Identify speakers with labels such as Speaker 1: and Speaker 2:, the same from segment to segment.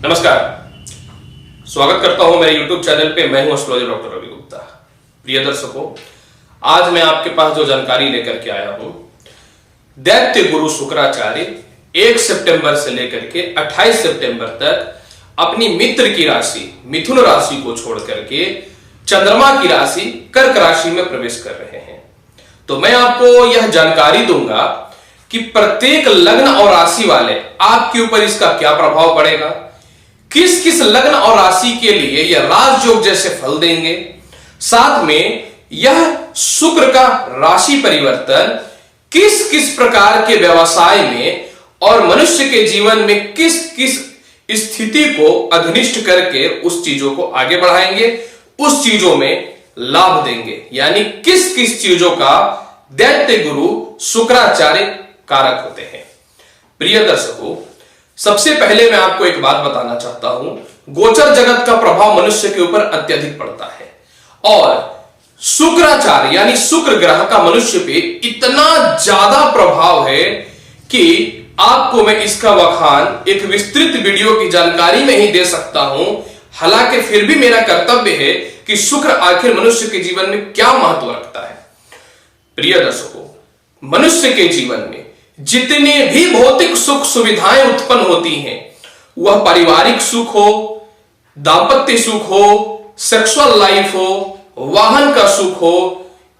Speaker 1: नमस्कार, स्वागत करता हूं मेरे YouTube चैनल पे। मैं हूं एस्ट्रोलॉजर डॉक्टर रवि गुप्ता। प्रिय दर्शकों, आज मैं आपके पास जो जानकारी लेकर के आया हूं, दैत्य गुरु शुक्राचार्य 1 सितंबर से लेकर के 28 सितंबर तक अपनी मित्र की राशि मिथुन राशि को छोड़ करके चंद्रमा की राशि कर्क राशि में प्रवेश कर रहे हैं। तो मैं आपको यह जानकारी दूंगा कि प्रत्येक लग्न और राशि वाले आपके ऊपर इसका क्या प्रभाव पड़ेगा, किस किस लग्न और राशि के लिए यह राजयोग जैसे फल देंगे, साथ में यह शुक्र का राशि परिवर्तन किस किस प्रकार के व्यवसाय में और मनुष्य के जीवन में किस किस स्थिति को अधिनिष्ठ करके उस चीजों को आगे बढ़ाएंगे, उस चीजों में लाभ देंगे। यानी किस किस चीजों का दैत्य गुरु शुक्राचार्य कारक होते हैं। प्रिय दर्शकों, सबसे पहले मैं आपको एक बात बताना चाहता हूं। गोचर जगत का प्रभाव मनुष्य के ऊपर अत्यधिक पड़ता है और शुक्राचार्य यानी शुक्र ग्रह का मनुष्य पे इतना ज्यादा प्रभाव है कि आपको मैं इसका बखान एक विस्तृत वीडियो की जानकारी में ही दे सकता हूं। हालांकि फिर भी मेरा कर्तव्य है कि शुक्र आखिर मनुष्य के जीवन में क्या महत्व रखता है। प्रिय दर्शकों, मनुष्य के जीवन में जितने भी भौतिक सुख सुविधाएं उत्पन्न होती हैं, वह पारिवारिक सुख हो, दाम्पत्य सुख हो, सेक्सुअल लाइफ हो, वाहन का सुख हो,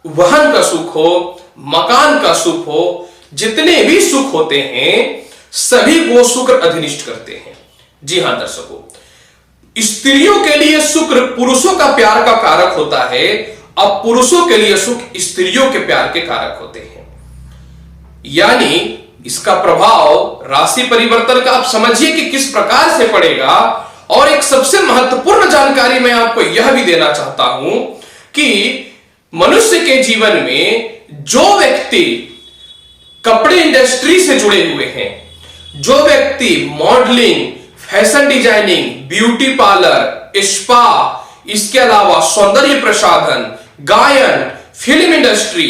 Speaker 1: वाहन का सुख हो, मकान का सुख हो, जितने भी सुख होते हैं सभी को शुक्र अधिनिष्ठ करते हैं। जी हां दर्शकों, स्त्रियों के लिए शुक्र पुरुषों का प्यार का कारक होता है, अब पुरुषों के लिए शुक्र स्त्रियों के प्यार के कारक होते हैं। यानी इसका प्रभाव राशि परिवर्तन का आप समझिए कि किस प्रकार से पड़ेगा। और एक सबसे महत्वपूर्ण जानकारी मैं आपको यह भी देना चाहता हूं कि मनुष्य के जीवन में जो व्यक्ति कपड़े इंडस्ट्री से जुड़े हुए हैं, जो व्यक्ति modelling, fashion designing, beauty parlour, spa, इसके अलावा सौंदर्य प्रसाधन, गायन, फिल्म इंडस्ट्री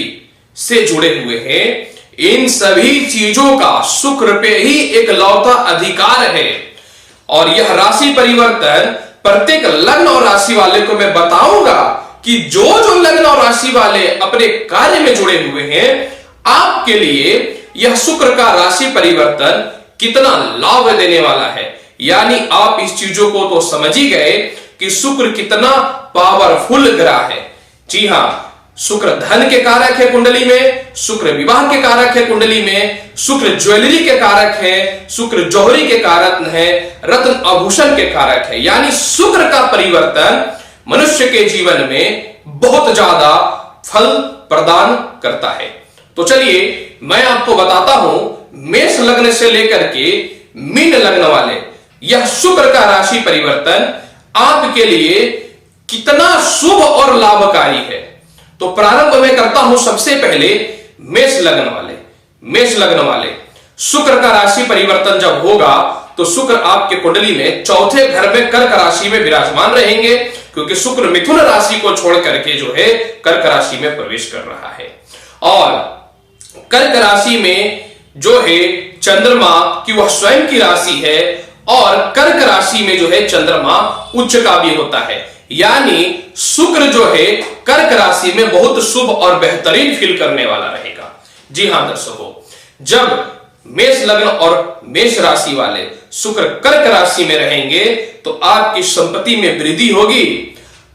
Speaker 1: से जुड़े हुए हैं, इन सभी चीजों का शुक्र पे ही एक लौता अधिकार है। और यह राशि परिवर्तन प्रत्येक लग्न और राशि वाले को मैं बताऊंगा कि जो जो लग्न और राशि वाले अपने कार्य में जुड़े हुए हैं, आपके लिए यह शुक्र का राशि परिवर्तन कितना लाभ देने वाला है। यानी आप इस चीजों को तो समझ ही गए कि शुक्र कितना पावरफुल ग्रह है। जी हां, शुक्र धन के कारक है कुंडली में, शुक्र विवाह के कारक है कुंडली में, शुक्र ज्वेलरी के कारक है, शुक्र जौहरी के कारक है, रत्न आभूषण के कारक है। यानी शुक्र का परिवर्तन मनुष्य के जीवन में बहुत ज्यादा फल प्रदान करता है। तो चलिए मैं आपको बताता हूं, मेष लग्न से लेकर के मीन लग्न वाले यह शुक्र का राशि परिवर्तन आपके लिए कितना शुभ और लाभकारी है। तो प्रारंभ मैं करता हूं सबसे पहले मेष लग्न वाले शुक्र का राशि परिवर्तन जब होगा तो शुक्र आपके कुंडली में चौथे घर में कर्क राशि में विराजमान रहेंगे, क्योंकि शुक्र मिथुन राशि को छोड़ करके जो है कर्क राशि में प्रवेश कर रहा है। और कर्क राशि में जो है चंद्रमा की वह स्वयं की राशि है और कर्क राशि में जो है चंद्रमा उच्च का भी होता है। यानी शुक्र जो है कर्क राशि में बहुत शुभ और बेहतरीन फील करने वाला रहेगा। जी हां दर्शकों, जब मेष लग्न और मेष राशि वाले शुक्र कर्क राशि में रहेंगे तो आपकी संपत्ति में वृद्धि होगी,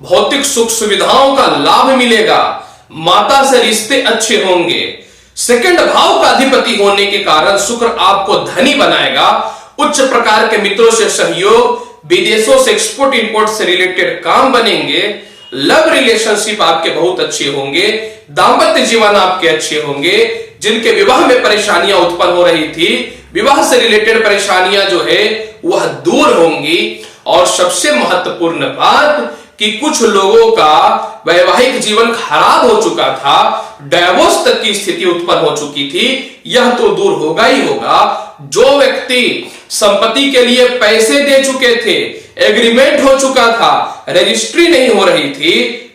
Speaker 1: भौतिक सुख सुविधाओं का लाभ मिलेगा, माता से रिश्ते अच्छे होंगे, सेकंड भाव का अधिपति होने के कारण शुक्र आपको धनी बनाएगा, उच्च प्रकार के मित्रों से सहयोग, विदेशों से एक्सपोर्ट इंपोर्ट से रिलेटेड काम बनेंगे, लव रिलेशनशिप आपके बहुत अच्छे होंगे, दाम्पत्य जीवन आपके अच्छे होंगे, जिनके विवाह में परेशानियां उत्पन्न हो रही थी, विवाह से रिलेटेड परेशानियां जो है वह दूर होंगी। और सबसे महत्वपूर्ण बात कि कुछ लोगों का वैवाहिक जीवन खराब हो चुका था, डाइवोर्स तक की स्थिति उत्पन्न हो चुकी थी, यह तो दूर होगा ही होगा। जो व्यक्ति संपत्ति के लिए पैसे दे चुके थे, एग्रीमेंट हो चुका था, रजिस्ट्री नहीं हो रही थी,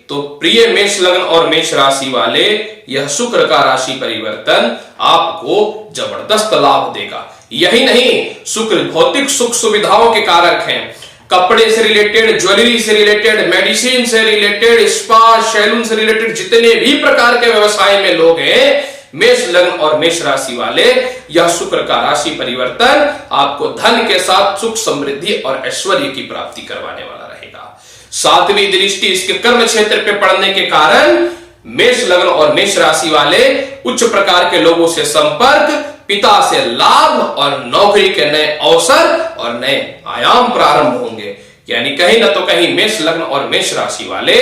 Speaker 1: तो प्रिय मेष लग्न और मेष राशि वाले यह शुक्र का राशि परिवर्तन आपको जबरदस्त लाभ देगा। यही नहीं, शुक्र भौतिक सुख सुविधाओं के कारक हैं। कपड़े से रिलेटेड, ज्वेलरी से रिलेटेड, मेडिसिन से रिलेटेड, स्पा सैलून से रिलेटेड जितने भी प्रकार के व्यवसाय में लोग हैं, मेष लग्न और मेष राशि वाले, यह शुक्र का राशि परिवर्तन आपको धन के साथ सुख समृद्धि और ऐश्वर्य की प्राप्ति करवाने वाला रहेगा। सातवीं दृष्टि इसके कर्म क्षेत्र पे पड़ने के कारण मेष लग्न और मेष राशि वाले उच्च प्रकार के लोगों से संपर्क, पिता से लाभ और नौकरी के नए अवसर और नए आयाम प्रारंभ होंगे। यानी कहीं ना तो कहीं मेष लग्न और मेष राशि वाले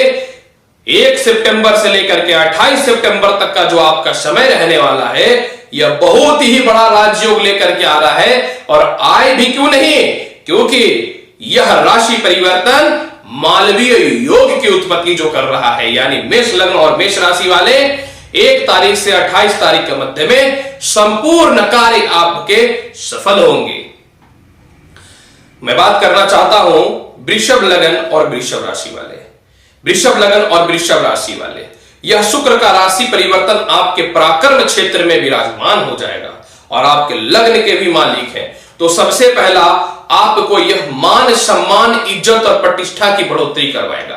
Speaker 1: 1 सितंबर से लेकर के 28 सितंबर तक का जो आपका समय रहने वाला है, यह बहुत ही बड़ा राजयोग लेकर के आ रहा है। और आए भी क्यों नहीं, क्योंकि यह राशि परिवर्तन मालवीय योग की उत्पत्ति जो कर रहा है। यानी मेष लग्न और मेष राशि वाले 1 तारीख से 28 तारीख के मध्य में संपूर्ण कार्य आपके सफल होंगे। मैं बात करना चाहता हूं वृषभ लग्न और वृषभ राशि वाले। वृषभ लग्न और वृषभ राशि वाले, यह शुक्र का राशि परिवर्तन आपके पराक्रम क्षेत्र में विराजमान हो जाएगा और आपके लग्न के भी मालिक हैं। तो सबसे पहला आपको यह मान सम्मान, इज्जत और प्रतिष्ठा की बढ़ोतरी करवाएगा।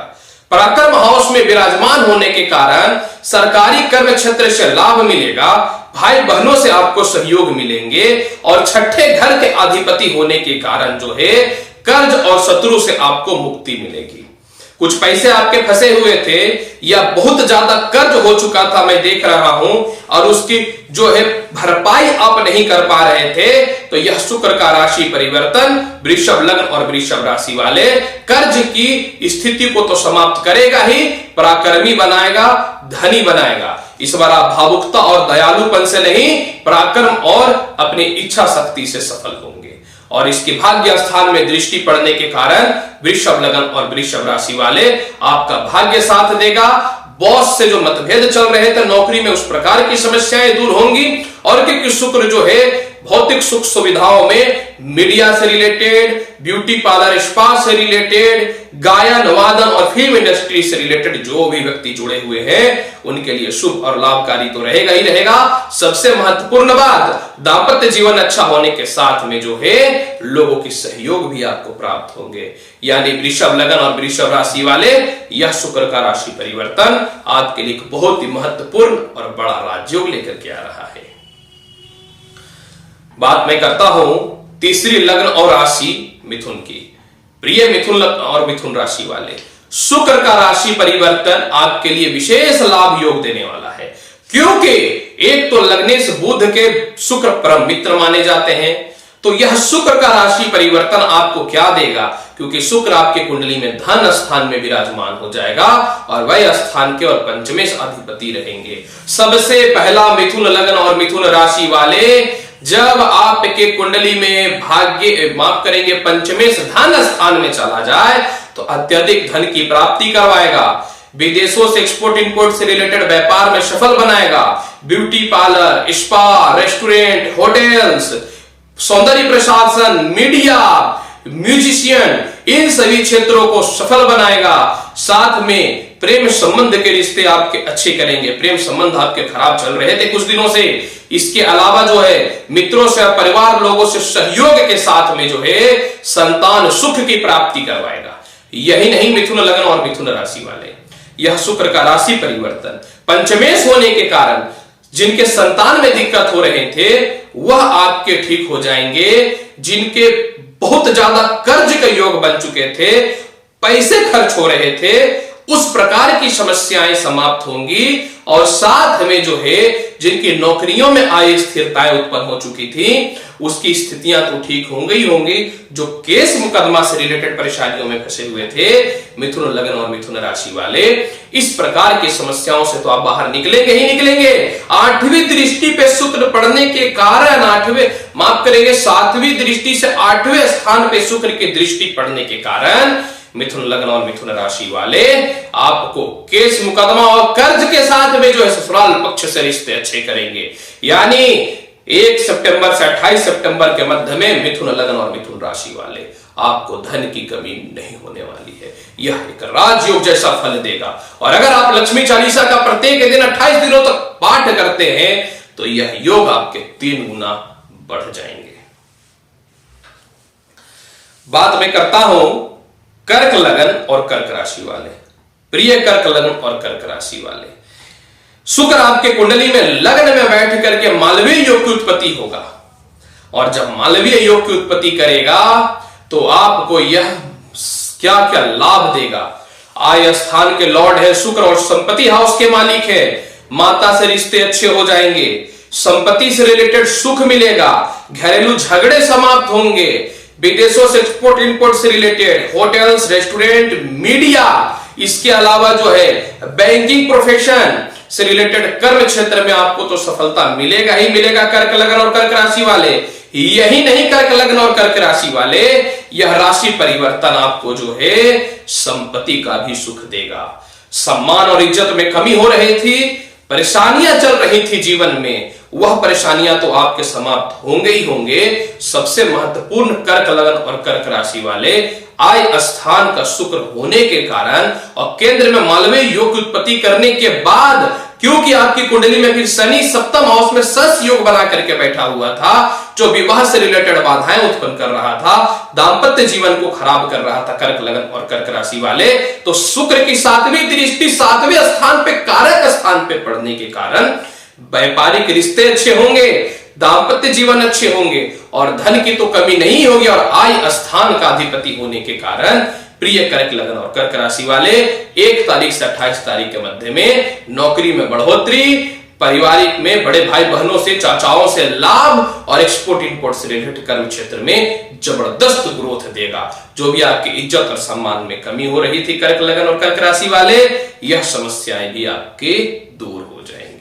Speaker 1: पराक्रम हाउस में विराजमान होने के कारण सरकारी कर्म क्षेत्र से लाभ मिलेगा, भाई बहनों से आपको सहयोग मिलेंगे और छठे घर के अधिपति होने के कारण जो है कर्ज और शत्रु से आपको मुक्ति मिलेगी। कुछ पैसे आपके फंसे हुए थे या बहुत ज्यादा कर्ज हो चुका था, मैं देख रहा हूं, और उसकी जो है भरपाई आप नहीं कर पा रहे थे, तो यह शुक्र का राशि परिवर्तन वृषभ लग्न और वृषभ राशि वाले कर्ज की स्थिति को तो समाप्त करेगा ही, पराक्रमी बनाएगा, धनी बनाएगा। इस बार आप भावुकता और दयालुपन से नहीं, पराक्रम और अपनी इच्छा शक्ति से सफल होंगे। और इसके भाग्य स्थान में दृष्टि पड़ने के कारण वृषभ लग्न और वृषभ राशि वाले आपका भाग्य साथ देगा। बॉस से जो मतभेद चल रहे थे नौकरी में, उस प्रकार की समस्याएं दूर होंगी। और क्योंकि शुक्र जो है भौतिक सुख सुविधाओं में मीडिया से रिलेटेड, ब्यूटी पार्लर, स्पा से रिलेटेड, गायन वादन और फिल्म इंडस्ट्री से रिलेटेड जो भी व्यक्ति जुड़े हुए हैं, उनके लिए शुभ और लाभकारी तो रहेगा ही रहेगा। सबसे महत्वपूर्ण बात, दाम्पत्य जीवन अच्छा होने के साथ में जो है लोगों की सहयोग भी आपको प्राप्त होंगे। यानी वृषभ लग्न और वृषभ राशि वाले, यह शुक्र का राशि परिवर्तन आपके लिए बहुत ही महत्वपूर्ण और बड़ा राजयोग लेकर के आ रहा है। बात मैं करता हूं तीसरी लग्न और राशि मिथुन की। प्रिय मिथुन लग्न और मिथुन राशि वाले, शुक्र का राशि परिवर्तन आपके लिए विशेष लाभ योग देने वाला है। क्योंकि एक तो लग्नेश बुध के शुक्र परम मित्र माने जाते हैं, तो यह शुक्र का राशि परिवर्तन आपको क्या देगा, क्योंकि शुक्र आपके कुंडली में धन स्थान में विराजमान हो जाएगा और वह स्थान के और पंचमेश अधिपति रहेंगे। सबसे पहला मिथुन लग्न और मिथुन राशि वाले, जब आपके कुंडली में भाग्य माफ करेंगे पंचमेश धन स्थान में चला जाए तो अत्यधिक धन की प्राप्ति करवाएगा। विदेशों से एक्सपोर्ट इंपोर्ट से रिलेटेड व्यापार में सफल बनाएगा। Beauty parlour, spa, restaurant, hotels, सौंदर्य प्रशासन, मीडिया, म्यूजिशियन, इन सभी क्षेत्रों को सफल बनाएगा। साथ में प्रेम संबंध के रिश्ते आपके अच्छे करेंगे। प्रेम संबंध आपके खराब चल रहे थे कुछ दिनों से, इसके अलावा जो है मित्रों से, परिवार लोगों से सहयोग के साथ में जो है संतान सुख की प्राप्ति करवाएगा। यही नहीं, मिथुन लग्न और मिथुन राशि वाले, यह शुक्र का राशि परिवर्तन पंचमेश होने के कारण जिनके संतान में दिक्कत हो रहे थे वह आपके ठीक हो जाएंगे। जिनके बहुत ज्यादा कर्ज के योग बन चुके थे, पैसे खर्च हो रहे थे, उस प्रकार की समस्याएं समाप्त होंगी। और साथ में जो है जिनकी नौकरियों में आय स्थिरताएं उत्पन्न हो चुकी थी, उसकी स्थितियां तो ठीक होंगी ही होंगी। जो केस मुकदमा से रिलेटेड परेशानियों में फंसे हुए थे मिथुन लग्न और मिथुन राशि वाले, इस प्रकार की समस्याओं से तो आप बाहर निकलेंगे ही निकलेंगे। 8वीं दृष्टि पे शुक्र पड़ने के कारण, 7वीं दृष्टि से 8वें स्थान पे शुक्र की दृष्टि पड़ने के कारण मिथुन लग्न और मिथुन राशि वाले आपको केस मुकदमा और कर्ज के साथ में जो है ससुराल पक्ष से रिश्ते अच्छे करेंगे। यानी 1 सितंबर से 28 सितंबर के मध्य में मिथुन लग्न और मिथुन राशि वाले आपको धन की कमी नहीं होने वाली है। यह एक राजयोग जैसा फल देगा। और अगर आप लक्ष्मी चालीसा का प्रत्येक दिन 28 दिनों तक पाठ करते हैं तो यह योग आपके 3 गुना बढ़ जाएंगे। बात मैं करता हूं कर्क लगन और कर्क राशि वाले। प्रिय कर्क लगन और कर्क राशि वाले, शुक्र आपके कुंडली में लग्न में बैठ करके मालवीय योग की उत्पत्ति होगा, और जब मालवीय योग की उत्पत्ति करेगा तो आपको यह क्या क्या लाभ देगा। आय स्थान के लॉर्ड है शुक्र और संपत्ति हाउस के मालिक है। माता से रिश्ते अच्छे हो जाएंगे, संपत्ति से रिलेटेड सुख मिलेगा, घरेलू झगड़े समाप्त होंगे, विदेशों से एक्सपोर्ट इंपोर्ट से रिलेटेड होटल्स, रेस्टोरेंट, मीडिया, इसके अलावा जो है बैंकिंग प्रोफेशन से रिलेटेड कर्म क्षेत्र में आपको तो सफलता मिलेगा ही मिलेगा। कर्क लगन और कर्क राशि वाले, यही नहीं कर्क लगन और कर्क राशि वाले, यह राशि परिवर्तन आपको जो है संपत्ति का भी सुख देगा। सम्मान और इज्जत में कमी हो रही थी, परेशानियां चल रही थी जीवन में, वह परेशानियां तो आपके समाप्त होंगे ही होंगे। सबसे महत्वपूर्ण कर्क लगन और कर्क राशि वाले, आय स्थान का शुक्र होने के कारण और केंद्र में मालवीय योग की उत्पत्ति करने के बाद, क्योंकि आपकी कुंडली में फिर शनि सप्तम हाउस में सस योग बना करके बैठा हुआ था, जो विवाह से रिलेटेड बाधाएं उत्पन्न कर रहा था, दांपत्य जीवन को खराब कर रहा था कर्क लगन और कर्क राशि वाले, तो शुक्र की 7वीं दृष्टि 7वें स्थान पे, कारक स्थान पे पड़ने के कारण व्यापारिक रिश्ते अच्छे होंगे, दांपत्य जीवन अच्छे होंगे और धन की तो कमी नहीं होगी। और आय स्थान का अधिपति होने के कारण प्रिय कर्क लगन और कर्क राशि वाले 1 तारीख से 28 तारीख के मध्य में नौकरी में बढ़ोतरी, पारिवारिक में बड़े भाई बहनों से, चाचाओं से लाभ और एक्सपोर्ट इंपोर्ट से रिलेटेड कर्म क्षेत्र में जबरदस्त ग्रोथ देगा। जो भी आपकी इज्जत और सम्मान में कमी हो रही थी कर्क लगन और कर्क राशि वाले, यह समस्याएं भी आपके दूर हो जाएंगी।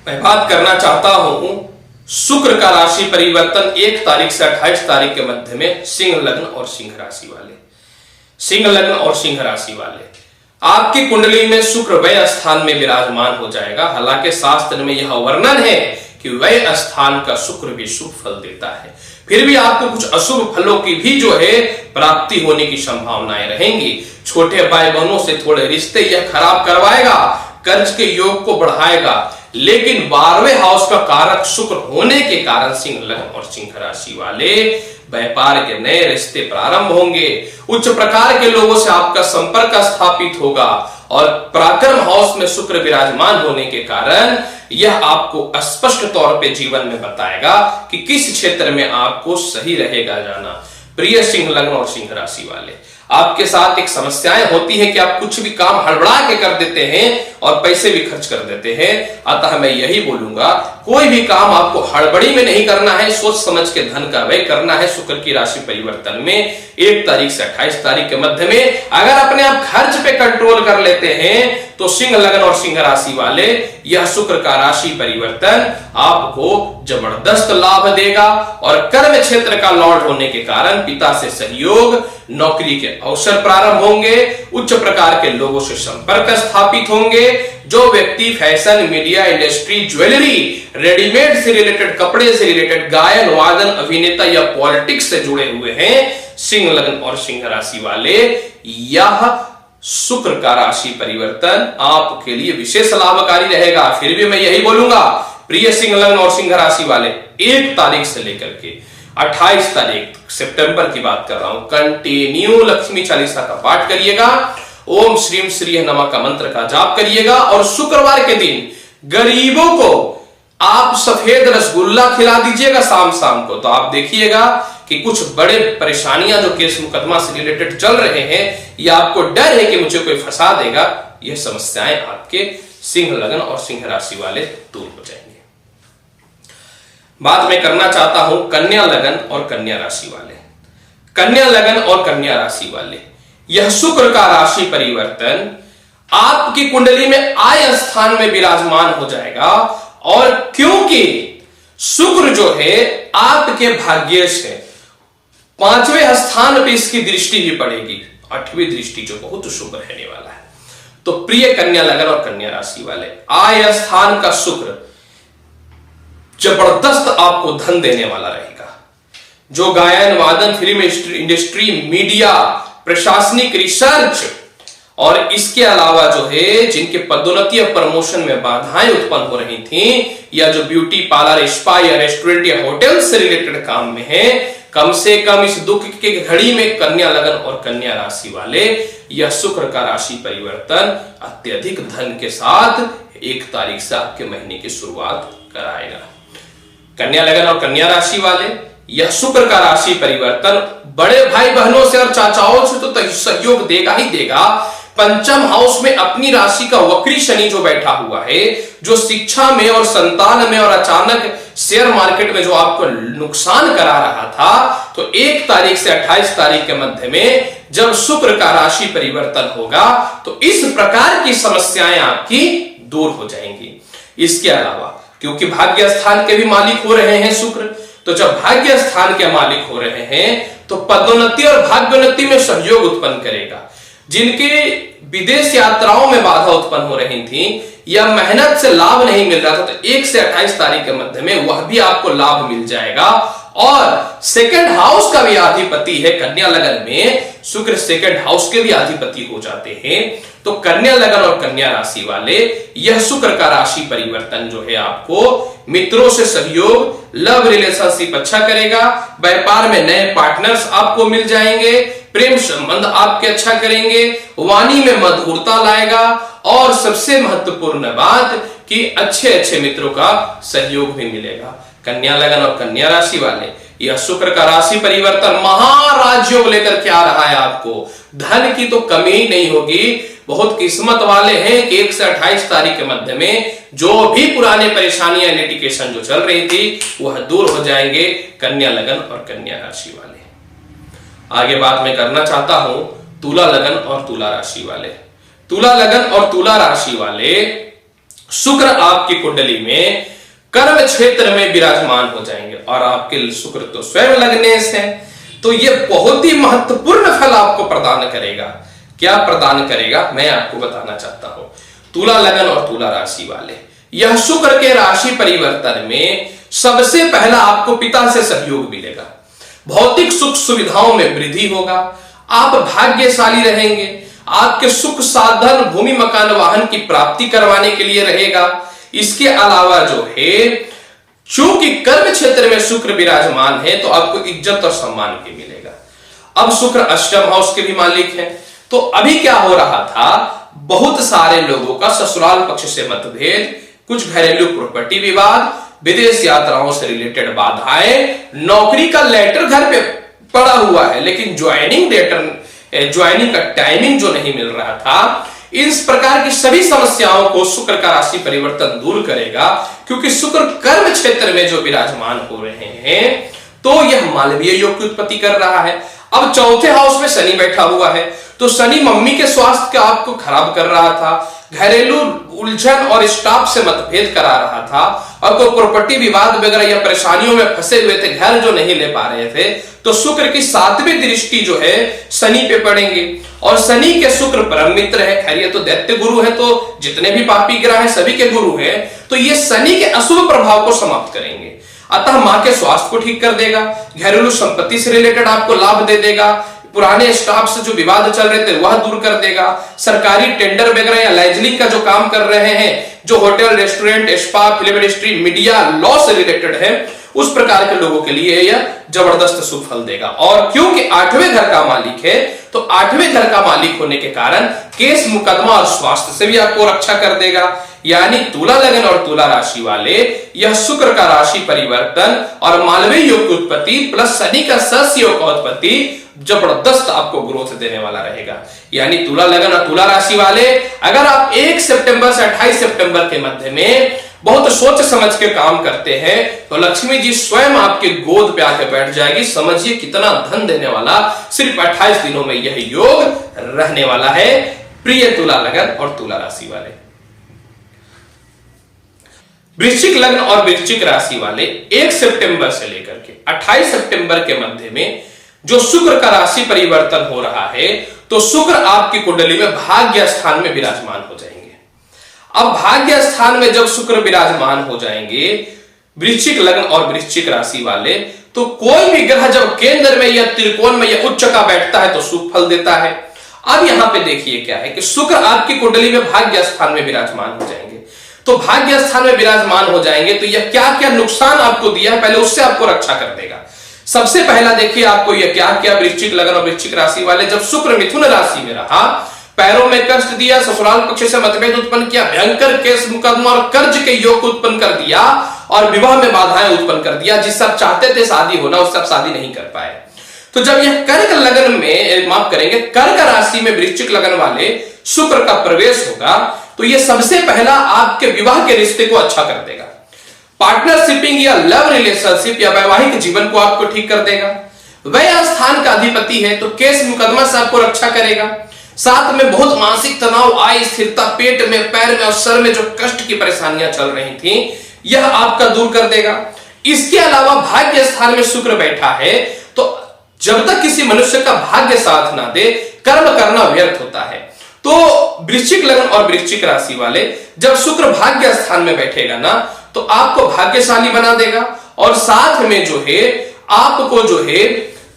Speaker 1: मैं बात करना चाहता हूं शुक्र का राशि परिवर्तन 1 तारीख से 28 तारीख के मध्य में सिंह लग्न और सिंह राशि वाले। सिंह लग्न और सिंह राशि वाले, आपकी कुंडली में शुक्र व्यय स्थान में विराजमान हो जाएगा। हालांकि शास्त्र में यह वर्णन है कि व्यय स्थान का शुक्र भी शुभ फल देता है, फिर भी आपको कुछ अशुभ फलों की भी जो है प्राप्ति होने की संभावनाएं रहेंगी। छोटे भाई बहनों से थोड़े रिश्ते यह खराब करवाएगा, कर्ज के योग को बढ़ाएगा, लेकिन 12वें हाउस का कारक शुक्र होने के कारण सिंह लग्न और सिंह राशि वाले व्यापार के नए रिश्ते प्रारंभ होंगे, उच्च प्रकार के लोगों से आपका संपर्क स्थापित होगा और पराक्रम हाउस में शुक्र विराजमान होने के कारण यह आपको स्पष्ट तौर पे जीवन में बताएगा कि किस क्षेत्र में आपको सही रहेगा जाना। प्रिय सिंह लग्न और सिंह राशि वाले, आपके साथ एक समस्याएं होती है कि आप कुछ भी काम हड़बड़ा के कर देते हैं और पैसे भी खर्च कर देते हैं। अतः मैं यही बोलूंगा, कोई भी काम आपको हड़बड़ी में नहीं करना है, सोच समझ के धन का व्यय करना है। शुक्र की राशि परिवर्तन में 1 तारीख से 28 तारीख के मध्य में अगर अपने आप खर्च पे कंट्रोल कर लेते हैं तो सिंह लग्न और सिंह राशि वाले, यह शुक्र का राशि परिवर्तन आपको जबरदस्त लाभ देगा। और कर्म क्षेत्र का लॉर्ड होने के कारण पिता से सहयोग, नौकरी के अवसर प्रारंभ होंगे, उच्च प्रकार के लोगों से संपर्क स्थापित होंगे। जो व्यक्ति fashion, media industry, jewellery, readymade से रिलेटेड, कपड़े से रिलेटेड, गायन वादन, अभिनेता या पॉलिटिक्स से जुड़े हुए हैं, सिंह लग्न और सिंह राशि वाले, यह शुक्र का राशि परिवर्तन आपके लिए विशेष लाभकारी रहेगा। फिर भी मैं यही बोलूंगा, प्रिय सिंह लग्न और सिंह राशि वाले, 1 तारीख से लेकर के 28 तारीख सितंबर की बात कर रहा हूं, कंटिन्यू लक्ष्मी चालीसा का पाठ करिएगा, ओम श्रीम श्री नमः का मंत्र का जाप करिएगा और शुक्रवार के दिन गरीबों को आप सफेद रसगुल्ला खिला दीजिएगा शाम शाम को। तो आप देखिएगा कि कुछ बड़े परेशानियां जो केस मुकदमा से रिलेटेड चल रहे हैं, या आपको डर है कि मुझे कोई फंसा देगा, यह समस्याएं आपके सिंह लग्न और सिंह राशि वाले दूर हो जाएंगे। बात मैं करना चाहता हूं कन्या लगन और कन्या राशि वाले। कन्या लगन और कन्या राशि वाले, यह शुक्र का राशि परिवर्तन आपकी कुंडली में आय स्थान में विराजमान हो जाएगा। और क्योंकि शुक्र जो है आपके भाग्येश है, 5वें स्थान पे इसकी दृष्टि भी पड़ेगी, 8वीं दृष्टि जो बहुत शुभ रहने वाला है। तो प्रिय कन्या लगन और कन्या राशि वाले, आय स्थान का शुक्र जबरदस्त आपको धन देने वाला रहेगा। जो गायन वादन, फिल्म इंडस्ट्री, मीडिया, प्रशासनिक, रिसर्च और इसके अलावा जो है जिनके पदोन्नति और प्रमोशन में बाधाएं उत्पन्न हो रही थी, या जो ब्यूटी पार्लर, स्पा या रेस्टोरेंट या होटल से रिलेटेड काम में है, कम से कम इस दुख की घड़ी में कन्या लगन और कन्या राशि वाले, यह शुक्र का राशि परिवर्तन अत्यधिक धन के साथ 1 तारीख से आपके महीने की शुरुआत कराएगा। कन्या लगन और कन्या राशि वाले, यह शुक्र का राशि परिवर्तन बड़े भाई बहनों से और चाचाओं से तो सहयोग देगा ही देगा। पंचम हाउस में अपनी राशि का वक्री शनि जो बैठा हुआ है, जो शिक्षा में और संतान में और अचानक शेयर मार्केट में जो आपको नुकसान करा रहा था, तो 1 तारीख से 28 तारीख के मध्य में जब शुक्र का राशि परिवर्तन होगा तो इस प्रकार की समस्याएं आपकी दूर हो जाएंगी। इसके अलावा क्योंकि भाग्य स्थान के भी मालिक हो रहे हैं शुक्र, तो जब भाग्य स्थान के मालिक हो रहे हैं तो पदोन्नति और भाग्योन्नति में सहयोग उत्पन्न करेगा। जिनके विदेश यात्राओं में बाधा उत्पन्न हो रही थी या मेहनत से लाभ नहीं मिल रहा था, तो 1 से 28 तारीख के मध्य में वह भी आपको लाभ मिल जाएगा। और सेकंड हाउस का भी अधिपति है कन्या लगन में, शुक्र सेकंड हाउस के भी अधिपति हो जाते हैं। तो कन्या लगन और कन्या राशि वाले, यह शुक्र का राशि परिवर्तन जो है आपको मित्रों से सहयोग, लव रिलेशनशिप अच्छा करेगा। व्यापार में नए पार्टनर्स आपको मिल जाएंगे, प्रेम संबंध आपके अच्छा करेंगे, वाणी में मधुरता लाएगा। और सबसे महत्वपूर्ण बात कि अच्छे मित्रों का सहयोग भी मिलेगा। कन्या लगन और कन्या राशि वाले, यह शुक्र का राशि परिवर्तन महाराजयोग लेकर के आ रहा है आपको। धन की तो कमी ही नहीं होगी। बहुत किस्मत वाले हैं कि 1 से 28 तारीख के मध्य में जो भी पुराने परेशानियां लिटिगेशन जो चल रही थी वह दूर हो जाएंगे, कन्या लगन और कन्या राशि वाले। आगे बात मैं करना चाहता हूं तुला लगन और तुला राशि वाले। तुला लगन और तुला राशि वाले, शुक्र आपकी कुंडली में कर्म क्षेत्र में विराजमान हो जाएंगे और आपके शुक्र तो स्वयं लग्नेश है, तो यह बहुत ही महत्वपूर्ण फल आपको प्रदान करेगा। क्या प्रदान करेगा मैं आपको बताना चाहता हूं। तुला लगन और तुला राशि वाले, यह शुक्र के राशि परिवर्तन में सबसे पहला आपको पिता से सहयोग मिलेगा। भौतिक सुख सुविधाओं में वृद्धि होगा, आप भाग्यशाली रहेंगे। आपके सुख साधन भूमि मकान वाहन की प्राप्ति करवाने के लिए रहेगा। इसके अलावा जो है, चूंकि कर्म क्षेत्र में शुक्र विराजमान है तो आपको इज्जत और सम्मान भी मिलेगा। अब शुक्र अष्टम हाउस के भी मालिक है, तो अभी क्या हो रहा था, बहुत सारे लोगों का ससुराल पक्ष से मतभेद, कुछ घरेलू प्रॉपर्टी विवाद, विदेश यात्राओं से रिलेटेड बाधाएं, नौकरी का लेटर घर पे पड़ा हुआ है लेकिन ज्वाइनिंग का टाइमिंग जो नहीं मिल रहा था, इस प्रकार की सभी समस्याओं को शुक्र का राशि परिवर्तन दूर करेगा। क्योंकि शुक्र कर्म क्षेत्र में जो विराजमान हो रहे हैं तो यह मालवीय योग की उत्पत्ति कर रहा है। अब चौथे हाउस में शनि बैठा हुआ है, तो शनि मम्मी के स्वास्थ्य का आपको खराब कर रहा था, घरेलू उलझन और स्टाफ से मतभेद करा रहा था, और कोई प्रॉपर्टी विवाद वगैरह या परेशानियों में फंसे हुए थे, घर जो नहीं ले पा रहे थे, तो शुक्र की 7वीं दृष्टि जो है शनि पे पड़ेंगे। और शनि के शुक्र परम मित्र है, खैर ये तो दैत्य गुरु है, तो जितने भी पापी ग्रह हैं सभी के गुरु हैं, तो ये शनि के अशुभ प्रभाव को समाप्त करेंगे। अतः मां के स्वास्थ्य को ठीक कर देगा, घरेलू संपत्ति से रिलेटेड आपको लाभ दे देगा, पुराने स्टाफ से जो विवाद चल रहे थे वह दूर कर देगा, सरकारी टेंडर वगैरह या लाइजनिंग का जो काम कर रहे हैं, जो hotel restaurant spa film industry media law से रिलेटेड है, उस प्रकार के लोगों के लिए यह जबरदस्त शुभ फल देगा। और क्योंकि 8वें घर का मालिक है, तो 8वें घर का मालिक होने के कारण केस मुकदमा और स्वास्थ्य से भी आपको रक्षा कर देगा। यानी तुला लगन और तुला राशि वाले, यह शुक्र का राशि परिवर्तन और मालवीय योग की उत्पत्ति प्लस शनि का सस योग का उत्पत्ति जबरदस्त आपको ग्रोथ देने वाला रहेगा। यानी तुला लगन और तुला राशि वाले, अगर आप 1 सितंबर से 28 सितंबर के मध्य में बहुत सोच समझ के काम करते हैं तो लक्ष्मी जी स्वयं आपके गोद पे आके बैठ जाएगी। समझिए कितना धन देने वाला सिर्फ 28 दिनों में यह योग रहने वाला है। प्रिय तुला लगन और तुला राशि वाले, वृश्चिक लग्न और वृश्चिक राशि वाले 1 सितंबर से लेकर के 28 सितंबर के मध्य में जो शुक्र का राशि परिवर्तन हो रहा है, तो शुक्र आपकी कुंडली में भाग्य स्थान में विराजमान हो जाएंगे। अब भाग्य स्थान में जब शुक्र विराजमान हो जाएंगे वृश्चिक लग्न और वृश्चिक राशि वाले, तो कोई भी ग्रह जब केंद्र में या त्रिकोण में या उच्च का बैठता है तो शुभ फल देता है। अब यहां पे देखिए क्या है कि शुक्र आपकी कुंडली में भाग्य स्थान में विराजमान हो जाएंगे। तो भाग्य स्थान में विराजमान हो जाएंगे तो यह क्या क्या नुकसान आपको दिया है पहले उससे आपको रक्षा कर देगा। सबसे पहला देखिए आपको यह क्या किया वृश्चिक लग्न और वृश्चिक राशि वाले, जब शुक्र मिथुन राशि में रहा, पैरों में कष्ट दिया, ससुराल पक्ष से मतभेद उत्पन्न किया, भयंकर केस मुकदमा और कर्ज के योग उत्पन्न कर दिया और विवाह में बाधाएं उत्पन्न कर दिया। जिससे आप चाहते थे शादी होना, उससे आप शादी नहीं कर पाए। तो जब यह कर्क लग्न में, माफ करेंगे, कर्क राशि में वृश्चिक लग्न वाले शुक्र का प्रवेश होगा, तो यह सबसे पहला आपके विवाह के रिश्ते को अच्छा कर देगा। पार्टनरशिपिंग या लव रिलेशनशिप या वैवाहिक जीवन को आपको ठीक कर देगा। वह स्थान का अधिपति है, तो केस मुकदमा से आपको रक्षा करेगा। साथ में बहुत मानसिक तनाव, आय स्थिरता, पेट में, पैर में और सर में जो कष्ट की परेशानियां चल रही थी, यह आपका दूर कर देगा। इसके अलावा भाग्य स्थान में शुक्र बैठा है, तो जब तक किसी मनुष्य का भाग्य साथ ना दे, कर्म करना व्यर्थ होता है। तो वृश्चिक लग्न और वृश्चिक राशि वाले जब शुक्र भाग्य स्थान में बैठेगा ना, तो आपको भाग्यशाली बना देगा और साथ में जो है आपको जो है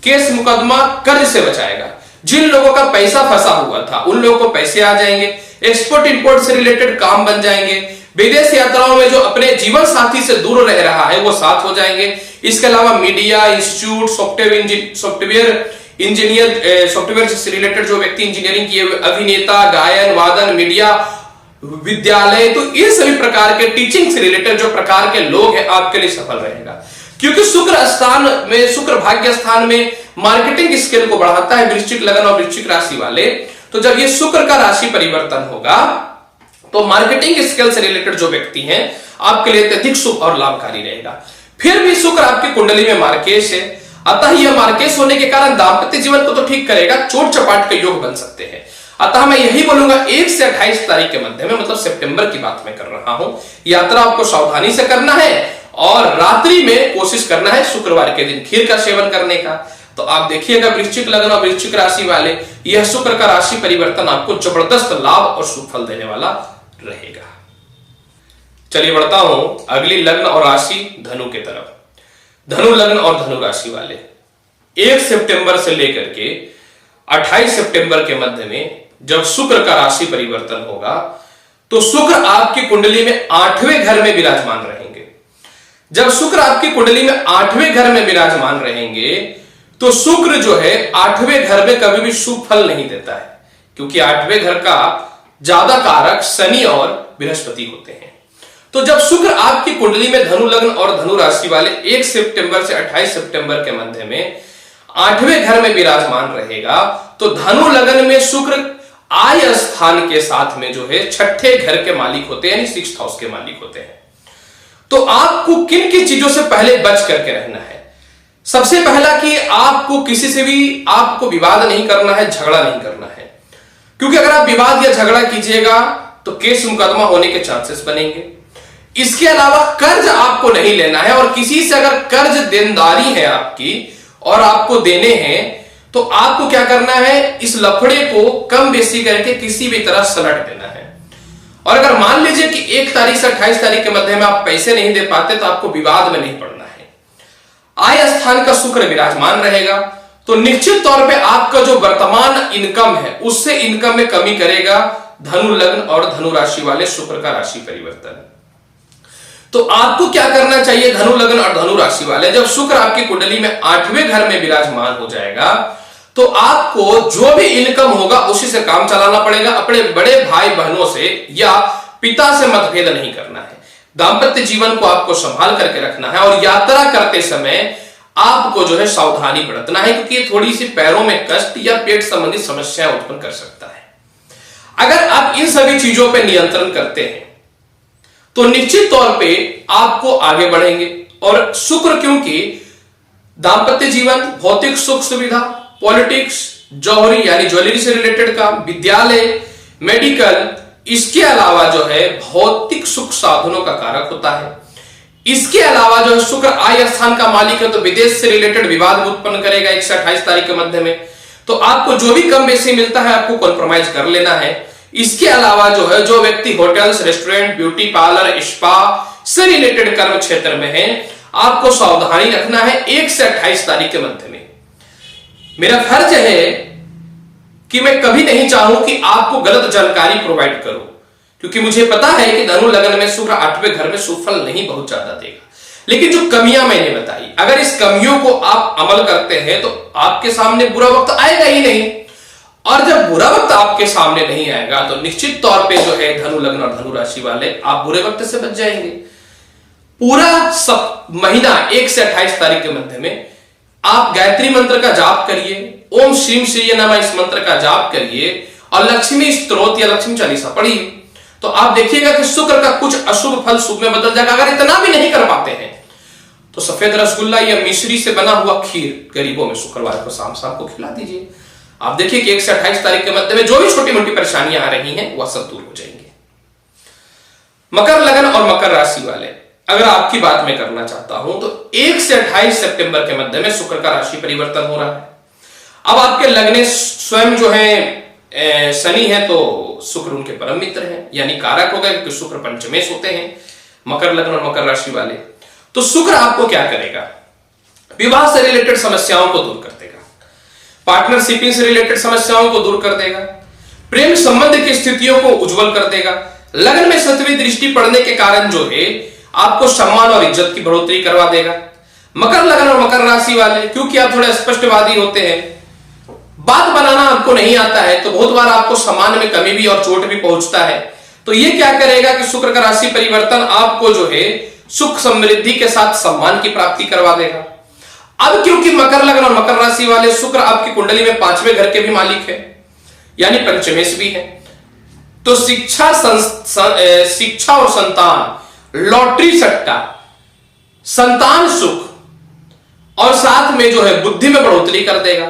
Speaker 1: केस मुकदमा कर्ज से बचाएगा। जिन लोगों का पैसा फंसा हुआ था, उन लोगों को पैसे आ जाएंगे। एक्सपोर्ट इंपोर्ट से रिलेटेड काम बन जाएंगे। विदेश यात्राओं में जो अपने जीवन साथी से दूर रह रहा है, वो साथ हो जाएंगे। इसके अलावा media institute, software engineer, software से रिलेटेड जो व्यक्ति इंजीनियरिंग किए हुए, अभिनेता, गायन, वादन, मीडिया, विद्यालय, तो इन सभी प्रकार के टीचिंग से रिलेटेड जो प्रकार के लोग हैं, आपके लिए सफल रहेगा। क्योंकि शुक्र स्थान में, शुक्र भाग्य स्थान में मार्केटिंग स्किल को बढ़ाता है वृश्चिक लग्न और वृश्चिक राशि वाले। तो जब ये शुक्र का राशि परिवर्तन होगा, तो मार्केटिंग स्किल से रिलेटेड जो व्यक्ति हैं, आपके लिए अत्यधिक शुभ और लाभकारी रहेगा। फिर भी शुक्र आपकी कुंडली में मार्केश है, अतः यह मार्केश होने के कारण दाम्पत्य जीवन को तो ठीक करेगा, चोट चपाट के योग बन सकते हैं। अतः मैं यही बोलूंगा 1 से 28 तारीख के मध्य में, मतलब सितंबर की बात मैं कर रहा हूं, यात्रा आपको सावधानी से करना है और रात्रि में कोशिश करना है शुक्रवार के दिन खीर का सेवन करने का। तो आप देखिएगा वृश्चिक लग्न और वृश्चिक राशि वाले, यह शुक्र का राशि परिवर्तन आपको जबरदस्त लाभ और शुभ फल देने वाला रहेगा। चलिए बढ़ता हूं अगली लग्न और राशि धनु के तरफ। धनु लग्न और धनु राशि वाले 1 सितंबर से लेकर के 28 सितंबर के मध्य में जब शुक्र का राशि परिवर्तन होगा, तो शुक्र आपकी कुंडली में 8वें घर में विराजमान रहेंगे। जब शुक्र आपकी कुंडली में 8वें घर में विराजमान रहेंगे, तो शुक्र जो है 8वें घर में कभी भी शुभ फल नहीं देता है, क्योंकि 8वें घर का ज्यादा कारक शनि और बृहस्पति होते हैं। तो जब शुक्र आपकी कुंडली में धनु लग्न और धनु राशि वाले 1 सितंबर से 28 सितंबर के मध्य में 8वें घर में विराजमान रहेगा, तो धनु लग्न में शुक्र आय स्थान के साथ में जो है 6ठे घर के मालिक होते हैं, यानी 6th हाउस के मालिक होते हैं। तो आपको किन किन चीजों से पहले बच करके रहना है? सबसे पहला कि आपको किसी से भी आपको विवाद नहीं करना है, झगड़ा नहीं करना है, क्योंकि अगर आप विवाद या झगड़ा कीजिएगा तो केस मुकदमा होने के चांसेस बनेंगे। इसके अलावा कर्ज आपको नहीं लेना है, और किसी से अगर कर्ज देनदारी है आपकी और आपको देने हैं, तो आपको क्या करना है, इस लफड़े को कम बेसी करके किसी भी तरह सलट देना है। और अगर मान लीजिए कि 1 तारीख से 28 तारीख के मध्य में आप पैसे नहीं दे पाते, तो आपको विवाद में नहीं पड़ना है। आय स्थान का शुक्र विराजमान रहेगा, तो निश्चित तौर पे आपका जो वर्तमान इनकम है, उससे इनकम में कमी करेगा धनु लग्न और धनु राशि वाले शुक्र का राशि परिवर्तन। तो आपको क्या करना चाहिए धनु लग्न और धनु राशि वाले, जब शुक्र आपकी कुंडली में 8वें घर में विराजमान हो जाएगा, तो आपको जो भी इनकम होगा उसी से काम चलाना पड़ेगा। अपने बड़े भाई बहनों से या पिता से मतभेद नहीं करना है। दाम्पत्य जीवन को आपको संभाल करके रखना है, और यात्रा करते समय आपको जो है सावधानी बरतना है, क्योंकि ये थोड़ी सी पैरों में कष्ट या पेट संबंधी समस्याएं उत्पन्न कर सकता है। अगर आप इन सभी चीजों पर नियंत्रण करते हैं, तो निश्चित तौर पे आपको आगे बढ़ेंगे। और शुक्र क्योंकि दाम्पत्य जीवन, भौतिक सुख सुविधा, पॉलिटिक्स, जौहरी यानी ज्वेलरी से रिलेटेड काम, विद्यालय, मेडिकल, इसके अलावा जो है भौतिक सुख साधनों का कारक होता है। इसके अलावा जो है शुक्र आय स्थान का मालिक है, तो विदेश से रिलेटेड विवाद उत्पन्न करेगा 1 से 28 तारीख के मध्य में। तो आपको जो भी कम बेसी मिलता है, आपको कॉम्प्रोमाइज कर लेना है। इसके अलावा जो है जो व्यक्ति hotels, restaurant, beauty parlour, spa से रिलेटेड कर्म क्षेत्र में है, आपको सावधानी रखना है 1 से 28 तारीख के मध्य में। मेरा फर्ज है कि मैं कभी नहीं चाहूं कि आपको गलत जानकारी प्रोवाइड करूं, क्योंकि मुझे पता है कि धनु लग्न में शुक्र 8वें घर में सुफल नहीं बहुत ज्यादा देगा। लेकिन जो कमियां मैंने बताई, अगर इस कमियों को आप अमल करते हैं तो आपके सामने बुरा वक्त आएगा ही नहीं। और जब बुरा वक्त आपके सामने नहीं आएगा तो निश्चित तौर पे जो है धनु लग्न और धनु राशि वाले आप बुरे वक्त से बच जाएंगे। पूरा सब महीना 1 से 28 तारीख के मध्य में आप गायत्री मंत्र का जाप करिए, ओम श्रीम श्री नमः इस मंत्र का जाप करिए और लक्ष्मी स्तोत्र या लक्ष्मी चालीसा पढ़िए, तो आप देखिएगा कि शुक्र का कुछ अशुभ फल शुभ में बदल जाएगा। अगर इतना भी नहीं कर पाते हैं तो सफेद रसगुल्ला या मिश्री से बना हुआ खीर गरीबों में शुक्रवार को शाम शाम को खिला दीजिए। आप देखिए कि 1 से 28 तारीख के मध्य में जो भी छोटी मोटी परेशानियां आ रही हैं वह सब दूर हो जाएंगे। मकर लगन और मकर राशि वाले, अगर आपकी बात मैं करना चाहता हूं तो 1 से 28 सितंबर के मध्य में शुक्र का राशि परिवर्तन हो रहा है। अब आपके लगने स्वयं जो है शनि है तो शुक्र उनके परम मित्र हैं, यानी कारक हो गए क्योंकि शुक्र पंचमेश होते हैं मकर लग्न और मकर राशि वाले। तो शुक्र आपको क्या करेगा? विवाह से रिलेटेड समस्याओं को दूर कर देगा, पार्टनरशिपिंग से रिलेटेड समस्याओं को दूर कर देगा, प्रेम संबंध की स्थितियों को उज्जवल कर देगा। लग्न में 7वीं दृष्टि पड़ने के कारण जो है आपको सम्मान और इज्जत की बढ़ोतरी करवा देगा। मकर लगन और मकर राशि वाले, क्योंकि आप थोड़े स्पष्टवादी होते हैं, बात बनाना आपको नहीं आता है, तो बहुत बार आपको सम्मान में कमी भी और चोट भी पहुंचता है। तो ये क्या करेगा कि शुक्र का राशि परिवर्तन आपको जो है सुख समृद्धि के साथ सम्मान की प्राप्ति करवा देगा। अब क्योंकि मकर लगन और मकर राशि वाले शुक्र आपकी कुंडली में 5वें घर के भी मालिक है, यानी पंचमेश भी है, तो शिक्षा और संतान, लॉटरी सट्टा, संतान सुख और साथ में जो है बुद्धि में बढ़ोतरी कर देगा।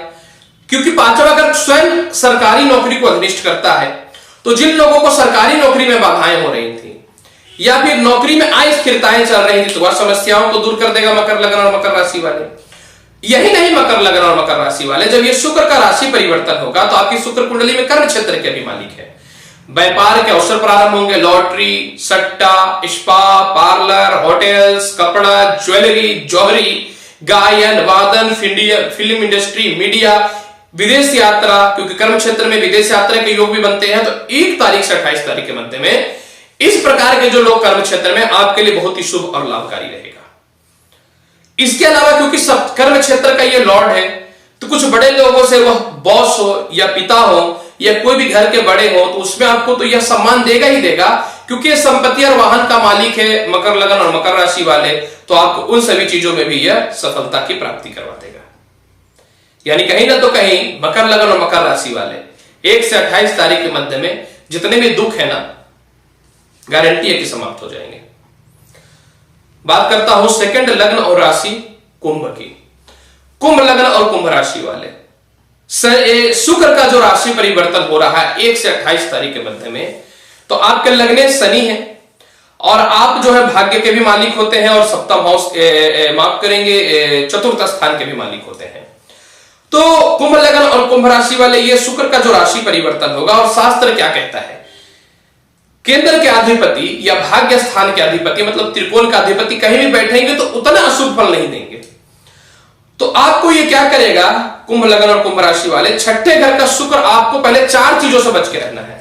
Speaker 1: क्योंकि 5वां घर स्वयं सरकारी नौकरी को अधिनिष्ठ करता है, तो जिन लोगों को सरकारी नौकरी में बाधाएं हो रही थी या फिर नौकरी में अस्थिरताएं चल रही थी तो वह समस्याओं को दूर कर देगा मकर लगन और मकर राशि वाले। यही नहीं, मकर लगन और मकर राशि वाले, जब ये शुक्र का राशि परिवर्तन होगा तो आपकी शुक्र कुंडली में कर्म क्षेत्र के भी मालिक है। व्यापार के अवसर प्रारंभ होंगे, लॉटरी, सट्टा, स्पा, पार्लर, होटल्स, कपड़ा, ज्वेलरी, जौहरी, गायन, वादन, फिल्म इंडस्ट्री, मीडिया, विदेश यात्रा, क्योंकि कर्म क्षेत्र में विदेश यात्रा के योग भी बनते हैं। तो 1 तारीख से 28 तारीख के मध्य में इस प्रकार के जो लोग कर्म क्षेत्र में आपके लिए बहुत ही शुभ और लाभकारी रहेगा। इसके अलावा क्योंकि सब कर्म क्षेत्र का ये लॉर्ड है, तो कुछ बड़े लोगों से, वह बॉस हो या पिता हो या कोई भी घर के बड़े हो, तो उसमें आपको तो यह सम्मान देगा ही देगा, क्योंकि संपत्ति और वाहन का मालिक है मकर लगन और मकर राशि वाले, तो आपको उन सभी चीजों में भी यह सफलता की प्राप्ति करवा देगा। यानी कहीं ना तो कहीं मकर लगन और मकर राशि वाले 1 से 28 तारीख के मध्य में जितने भी दुख है ना, गारंटी है कि समाप्त हो जाएंगे। बात करता हूं सेकंड लग्न और राशि कुंभ की। कुंभ लग्न और कुंभ राशि वाले, शुक्र का जो राशि परिवर्तन हो रहा है 1 से 28 तारीख के मध्य में, तो आपके लगने शनि है और आप जो है भाग्य के भी मालिक होते हैं और सप्तम हाउस माफ करेंगे चतुर्थ स्थान के भी मालिक होते हैं। तो कुंभ लगन और कुंभ राशि वाले, ये शुक्र का जो राशि परिवर्तन होगा, और शास्त्र क्या कहता है, केंद्र के अधिपति या भाग्य स्थान के अधिपति मतलब त्रिकोण का अधिपति कहीं भी बैठेंगे तो उतना अशुभ फल नहीं देंगे। तो आपको ये क्या करेगा, कुंभ लगन और कुंभ राशि वाले, छठे घर का शुक्र आपको पहले 4 चीजों से बच के रहना है।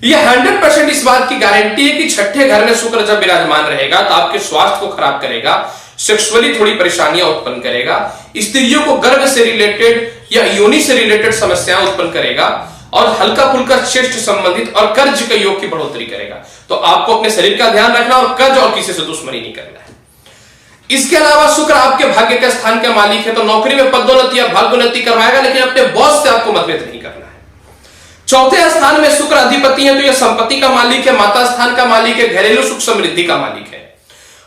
Speaker 1: यह 100% इस बात की गारंटी है कि छठे घर में शुक्र जब विराजमान रहेगा तो आपके स्वास्थ्य को खराब करेगा, सेक्सुअली थोड़ी परेशानियां उत्पन्न करेगा, स्त्रियों को गर्भ से रिलेटेड या योनि से रिलेटेड समस्याएं उत्पन्न करेगा और हल्का फुल्का चेस्ट संबंधित और कर्ज के योग की बढ़ोतरी करेगा। तो आपको अपने शरीर का ध्यान रखना और कर्ज और किसी से दुश्मनी नहीं करना है। इसके अलावा शुक्र आपके भाग्य के स्थान के मालिक है, तो नौकरी में पदोन्नति या भाग्योन्नति करवाएगा, लेकिन अपने बॉस से आपको मतभेद नहीं करना है। चौथे स्थान में शुक्र अधिपति है, तो यह संपत्ति का मालिक है, माता स्थान का मालिक है, घरेलू सुख समृद्धि का मालिक है।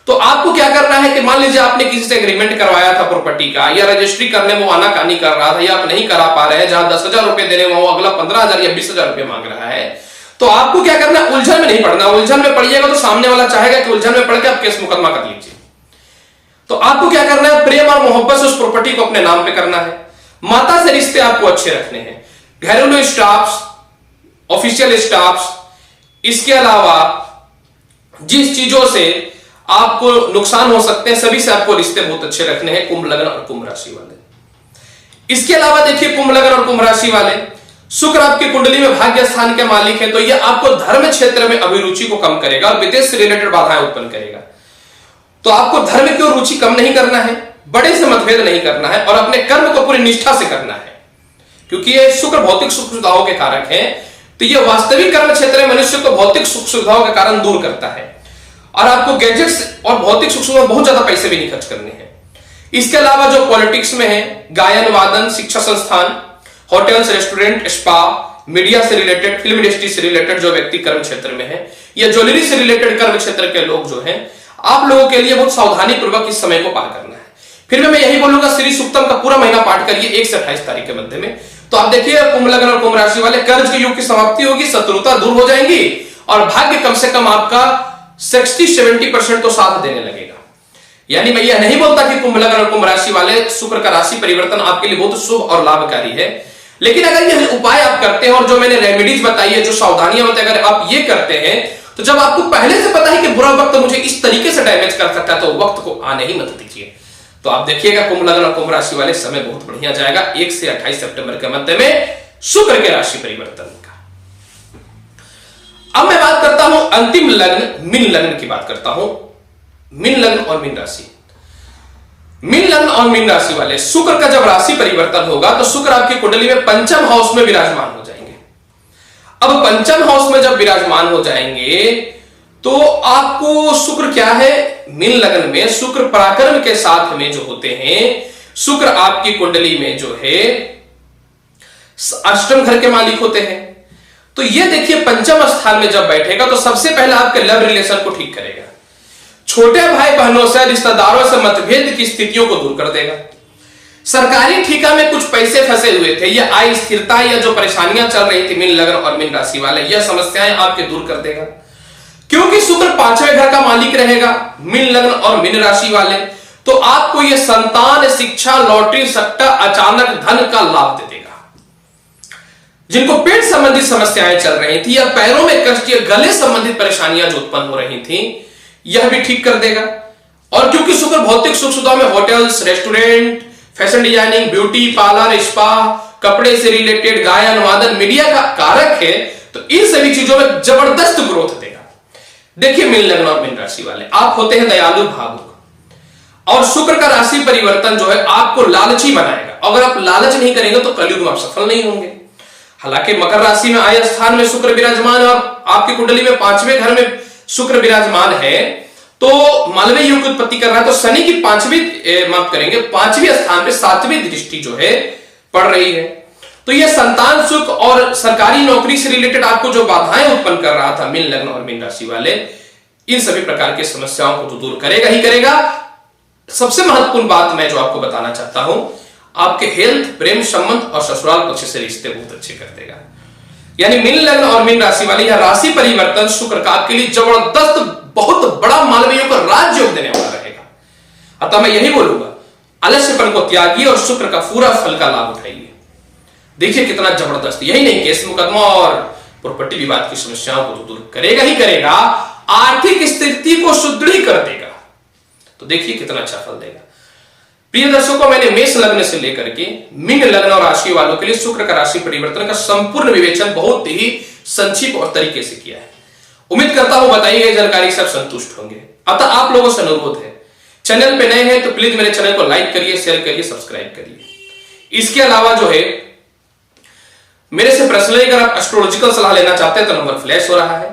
Speaker 1: तो आपको क्या करना है कि मान लीजिए आपने किसी से एग्रीमेंट करवाया था प्रॉपर्टी का, या रजिस्ट्री करने में वो आनाकानी कर रहा था या आप नहीं करा पा रहे हैं, जहां 10,000 रुपए देने वो अगला 15,000 या 20,000 रुपए मांग रहा है, तो आपको क्या करना है, उलझन में नहीं पड़ना। उलझन में पड़िएगा तो सामने वाला चाहेगा कि उलझन में पड़ के आप केस मुकदमा कर लीजिए। तो आपको क्या करना है, प्रेम और मोहब्बत से उस प्रॉपर्टी को अपने नाम पे करना है। माता से रिश्ते आपको अच्छे रखने हैं, घरेलू स्टाफ्स, ऑफिशियल स्टाफ्स, इसके अलावा जिस चीजों से आपको नुकसान हो सकते हैं सभी से आपको रिश्ते बहुत अच्छे रखने हैं, कुंभ लगन और कुंभ राशि वाले। इसके अलावा देखिए कुंभ लगन और कुंभ राशि वाले, शुक्र आपकी कुंडली में भाग्य स्थान के मालिक है, तो यह आपको धर्म क्षेत्र में अभिरुचि को कम करेगा और विदेश से रिलेटेड बाधाएं उत्पन्न करेगा। तो आपको धर्म की ओर रुचि कम नहीं करना है, बड़े से मतभेद नहीं करना है और अपने कर्म को पूरी निष्ठा से करना है, क्योंकि ये शुक्र भौतिक सुख सुविधाओं के कारक है। तो ये वास्तविक कर्म क्षेत्र में मनुष्य को भौतिक सुख सुविधाओं के कारण दूर करता है और आपको गैजेट्स और भौतिक सुख सुविधा बहुत ज्यादा पैसे भी नहीं खर्च करने हैं। इसके अलावा जो पॉलिटिक्स में है, गायन वादन, शिक्षा संस्थान, होटल्स, रेस्टोरेंट, स्पा, मीडिया से रिलेटेड, फिल्म इंडस्ट्री से रिलेटेड जो व्यक्ति कर्म क्षेत्र में है या ज्वेलरी से रिलेटेड कर्म क्षेत्र के लोग जो हैं, आप लोगों के लिए बहुत सावधानी पूर्वक इस समय को पार करना है। फिर भी मैं यही बोलूंगा, श्री सूक्तम का पूरा महीना पाठ करिए 1 से 28 तारीख के मध्य में। तो आप देखिए कुंभ लग्न और कुंभ राशि वाले, कर्ज के युग की समाप्ति होगी, शत्रुता दूर हो जाएंगी और भाग्य कम से कम आपका 60-70% तो साथ देने लगेगा। यानी मैं यह नहीं बोलता कि कुंभ लग्न और कुंभ राशि वाले शुक्र का राशि परिवर्तन आपके लिए बहुत शुभ और लाभकारी है, लेकिन अगर यह उपाय आप करते हैं और जो मैंने रेमेडीज बताई है, जो सावधानियां होती है, अगर आप ये करते हैं तो जब आपको पहले से पता है कि बुरा वक्त मुझे इस तरीके से डैमेज कर सकता है, तो वक्त को आने ही मत दीजिए। तो आप देखिएगा कुंभ लग्न और कुंभ राशि वाले समय बहुत बढ़िया जाएगा 1 से 28 सितंबर के मध्य में शुक्र के राशि परिवर्तन का। अब मैं बात करता हूं अंतिम लग्न मीन लग्न की बात करता हूं। मीन लग्न और मीन राशि, मीन लग्न और मीन राशि वाले, शुक्र का जब राशि परिवर्तन होगा तो शुक्र आपकी कुंडली में पंचम हाउस में विराजमान हो जाएंगे। अब पंचम हाउस में जब विराजमान हो जाएंगे तो आपको शुक्र क्या है, मीन लग्न में शुक्र पराक्रम के साथ में जो होते हैं, शुक्र आपकी कुंडली में जो है अष्टम घर के मालिक होते हैं। तो ये देखिए पंचम स्थान में जब बैठेगा तो सबसे पहले आपके लव रिलेशन को ठीक करेगा, छोटे भाई बहनों से, रिश्तेदारों से मतभेद की स्थितियों को दूर कर देगा। सरकारी ठेका में कुछ पैसे फंसे हुए थे, यह आय स्थिरता या जो परेशानियां चल रही थी मीन लग्न और मीन राशि वाले, यह समस्याएं आपके दूर कर देगा, क्योंकि शुक्र 5वें घर का मालिक रहेगा मीन लग्न और मीन राशि वाले। तो आपको यह संतान, शिक्षा, लॉटरी, सट्टा, अचानक धन का लाभ दे देगा। जिनको पेट संबंधित समस्याएं चल रही थी या पैरों में कष्ट या गले संबंधित परेशानियां जो उत्पन्न हो रही थी, यह भी ठीक कर देगा। और क्योंकि शुक्र भौतिक सुख सुविधाओं में hotels, restaurant, fashion designing, beauty parlour, spa, कपड़े से रिलेटेड, गायन वादन, मीडिया का कारक है, तो इन सभी चीजों में जबरदस्त ग्रोथ देगा। देखिए मीन लग्न और मीन राशि वाले, आप होते हैं दयालु, भावुक, और शुक्र का राशि परिवर्तन जो है आपको लालची बनाएगा। अगर आप लालच नहीं करेंगे तो कलयुग में आप सफल नहीं होंगे। हालांकि मकर राशि में आय स्थान में शुक्र विराजमान है और आपकी कुंडली में 5वें घर में शुक्र विराजमान है, तो मालवीय योग की उत्पत्ति कर रहा है, तो शनि की 5वीं माफ करेंगे 5वें स्थान पे 7वीं दृष्टि जो है पड़ रही है। तो यह संतान सुख और सरकारी नौकरी से रिलेटेड आपको जो बाधाएं उत्पन्न कर रहा था मीन लग्न और मीन राशि वाले, इन सभी प्रकार की समस्याओं को तो दूर करेगा ही करेगा। सबसे महत्वपूर्ण बात मैं जो आपको बताना चाहता हूं, आपके हेल्थ, प्रेम संबंध और ससुराल पक्ष से रिश्ते बहुत अच्छे कर देगा। यानी मीन लग्न और मीन राशि वाले, यह राशि परिवर्तन शुक्र का आपके लिए जबरदस्त बहुत बड़ा मालवीय को राजयोग देने वाला रहेगा। अतः मैं यही बोलूंगा, आलस्यपन को त्यागिए और शुक्र का पूरा फल का लाभ उठाइए। देखिए कितना जबरदस्त, यही नहीं केस मुकदमा और प्रॉपर्टी विवाद की समस्याओं को तो दूर करेगा ही करेगा, आर्थिक स्थिति को सुदृढ़ कर देगा। तो देखिए कितना अच्छा फल देगा। प्रिय दर्शकों, मैंने मेष लग्न से लेकर के मीन लग्न और राशि वालों के लिए शुक्र का राशि परिवर्तन का संपूर्ण विवेचन बहुत ही संक्षिप्त और तरीके से किया है। उम्मीद करता हूं बताई गई जानकारी से आप संतुष्ट होंगे। अतः आप लोगों से अनुरोध है, चैनल पे नए हैं तो प्लीज मेरे चैनल को लाइक करिए, शेयर करिए, सब्सक्राइब करिए। इसके अलावा जो है मेरे से पर्सनली अगर आप एस्ट्रोलॉजिकल सलाह लेना चाहते हैं तो नंबर फ्लैश हो रहा है।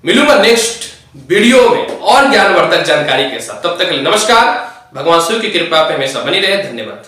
Speaker 1: मिलूंगा नेक्स्ट वीडियो में और ज्ञानवर्धक जानकारी के साथ। तब तक के लिए नमस्कार। भगवान शिव की कृपा पे हमेशा बनी रहे। धन्यवाद।